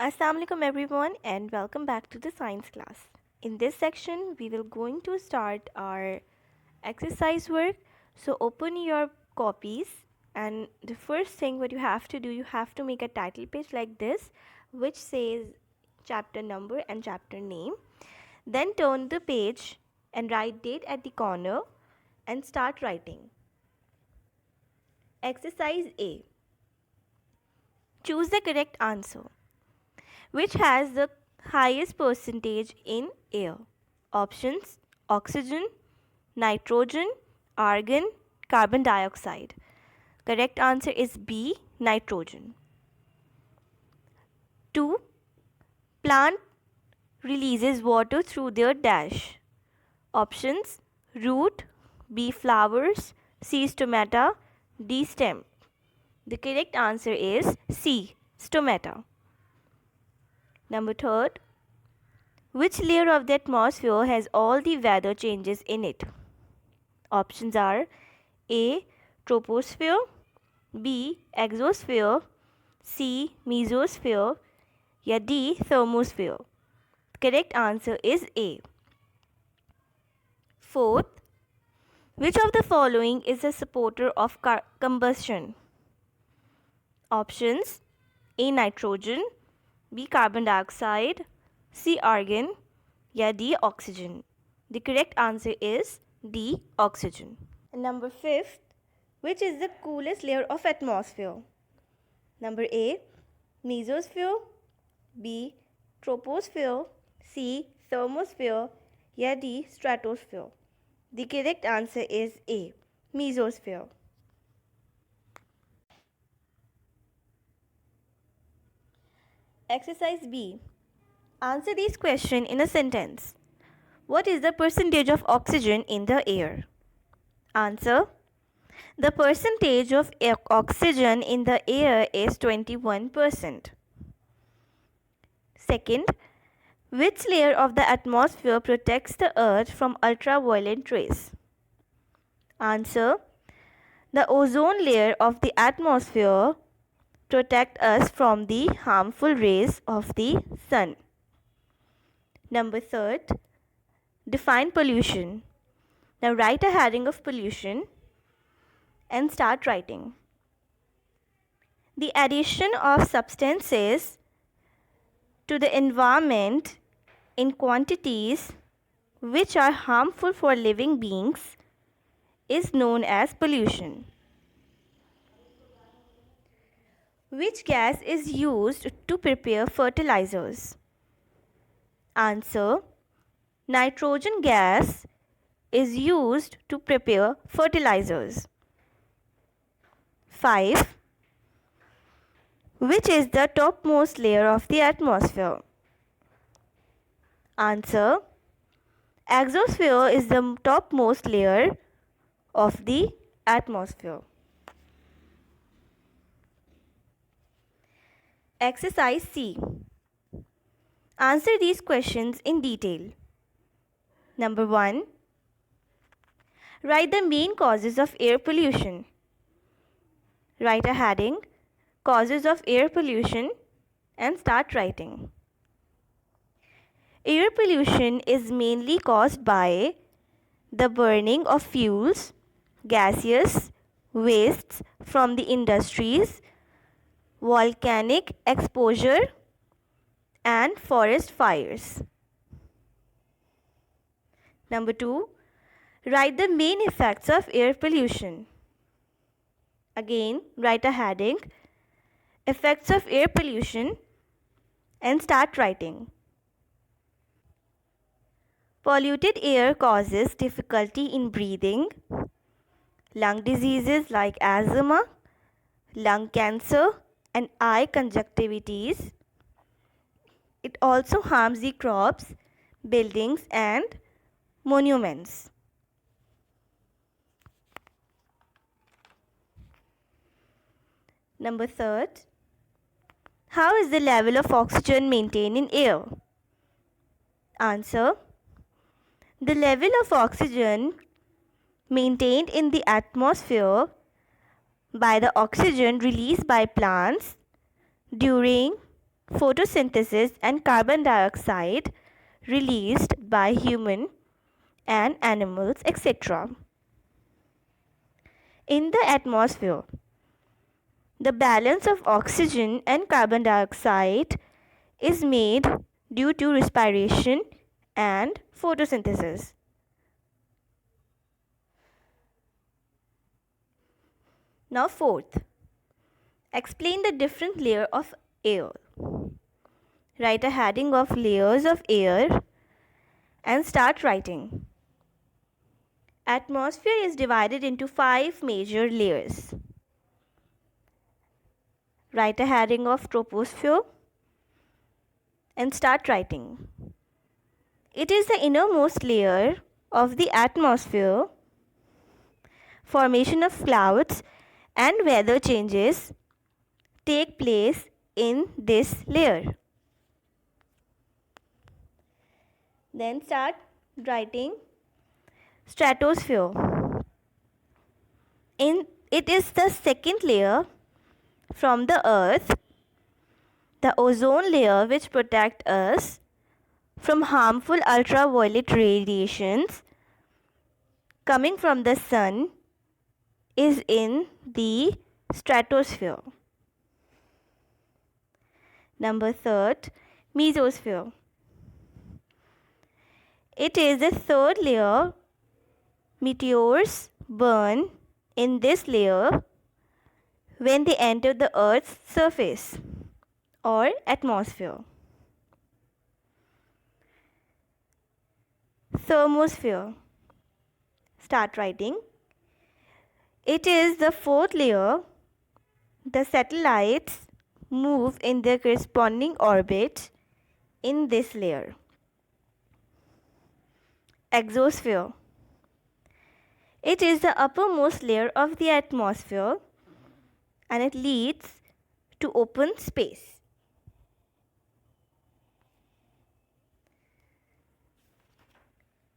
Assalamualaikum everyone and welcome back to the science class. In this section we will going to start our exercise work. So open your copies and the first thing what you have to do, you have to make a title page like this which says chapter number and chapter name. Then turn the page and write date at the corner and start writing. Exercise A. Choose the correct answer. Which has the highest percentage in air? Options: oxygen, nitrogen, argon, carbon dioxide. Correct answer is B, nitrogen. 2. Plant releases water through their dash. Options: root, B, flowers, C, stomata, D, stem. The correct answer is C, stomata. Number 3. Which layer of the atmosphere has all the weather changes in it? Options are A, troposphere, B, exosphere, C, mesosphere, या D, thermosphere. Correct answer is A. 4. Which of the following is a supporter of combustion? Options: A, nitrogen, B, carbon dioxide, C, argon, या D, oxygen. The correct answer is D, oxygen. Number 5. Which is the coolest layer of atmosphere? Number A, mesosphere, B, troposphere, C, thermosphere, या D, stratosphere. The correct answer is A, mesosphere. Exercise B. Answer this question in a sentence. What is the percentage of oxygen in the air? Answer: the percentage of oxygen in the air is 21%. Second, which layer of the atmosphere protects the earth from ultraviolet rays? Answer: the ozone layer of the atmosphere protects us from the harmful rays of the sun. Number 3, define pollution. Now write a heading of pollution and start writing. The addition of substances to the environment in quantities which are harmful for living beings is known as pollution. Which gas is used to prepare fertilizers? Answer: nitrogen gas is used to prepare fertilizers. 5. Which is the topmost layer of the atmosphere? Answer: exosphere is the topmost layer of the atmosphere. Exercise C. Answer these questions in detail. Number 1. Write the main causes of air pollution. Write a heading, causes of air pollution, and start writing. Air pollution is mainly caused by the burning of fuels, gaseous wastes from the industries, volcanic exposure, and forest fires. Number 2. Write the main effects of air pollution. Again, write a heading, effects of air pollution, and start writing. Polluted air causes difficulty in breathing, lung diseases like asthma, lung cancer, and eye conjunctivitis. It also harms the crops, buildings, and monuments. Number 3. How is the level of oxygen maintained in air? Answer: the level of oxygen maintained in the atmosphere by the oxygen released by plants during photosynthesis and carbon dioxide released by human and animals, etc. In the atmosphere, the balance of oxygen and carbon dioxide is made due to respiration and photosynthesis. Now fourth, explain the different layer of air. Write a heading of layers of air and start writing. Atmosphere is divided into 5 major layers. Write a heading of troposphere and start writing. It is the innermost layer of the atmosphere. Formation of clouds and weather changes take place in this layer. Then start writing stratosphere. It is the second layer from the earth, the ozone layer which protects us from harmful ultraviolet radiations coming from the sun is in the stratosphere. Number third, mesosphere. It is the third layer. Meteors burn in this layer when they enter the Earth's surface or atmosphere. Thermosphere. Start writing. It is the fourth layer. The satellites move in their corresponding orbit in this layer. Exosphere. It is the uppermost layer of the atmosphere and it leads to open space.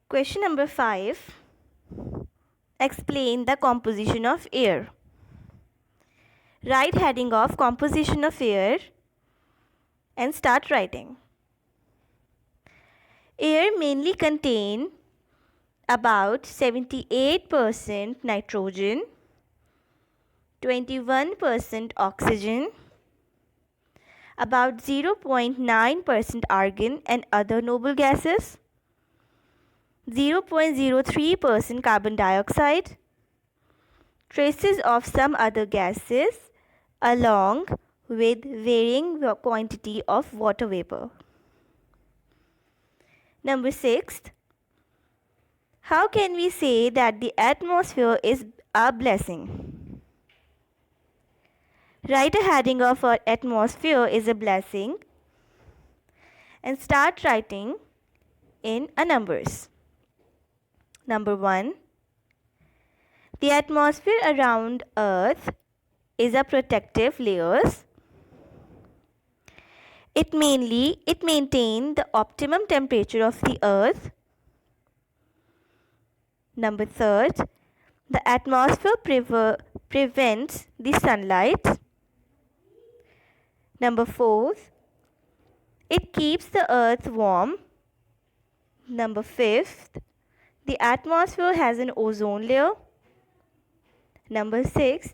Question number 5. Explain the composition of air. Write heading of composition of air and start writing. Air mainly contain about 78% nitrogen, 21% oxygen, about 0.9% argon and other noble gases, 0.03% carbon dioxide, traces of some other gases, along with varying quantity of water vapor. Number 6. How can we say that the atmosphere is a blessing? Write a heading of our atmosphere is a blessing and start writing in a numbers. Number 1. The atmosphere around Earth is a protective layers. It maintains the optimum temperature of the Earth. Number 3. The atmosphere prevents the sunlight. Number 4. It keeps the Earth warm. Number 5. The atmosphere has an ozone layer. Number 6.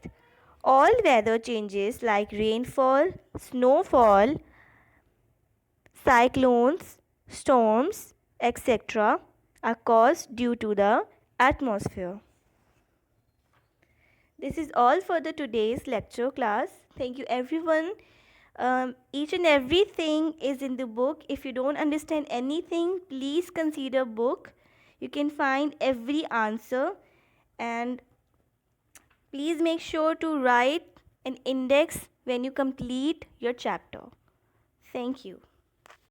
All weather changes like rainfall, snowfall, cyclones, storms, etc. are caused due to the atmosphere. This is all for the today's lecture class. Thank you everyone. Each and everything is in the book. If you don't understand anything, please consider book. You can find every answer and please make sure to write an index when you complete your chapter. Thank you.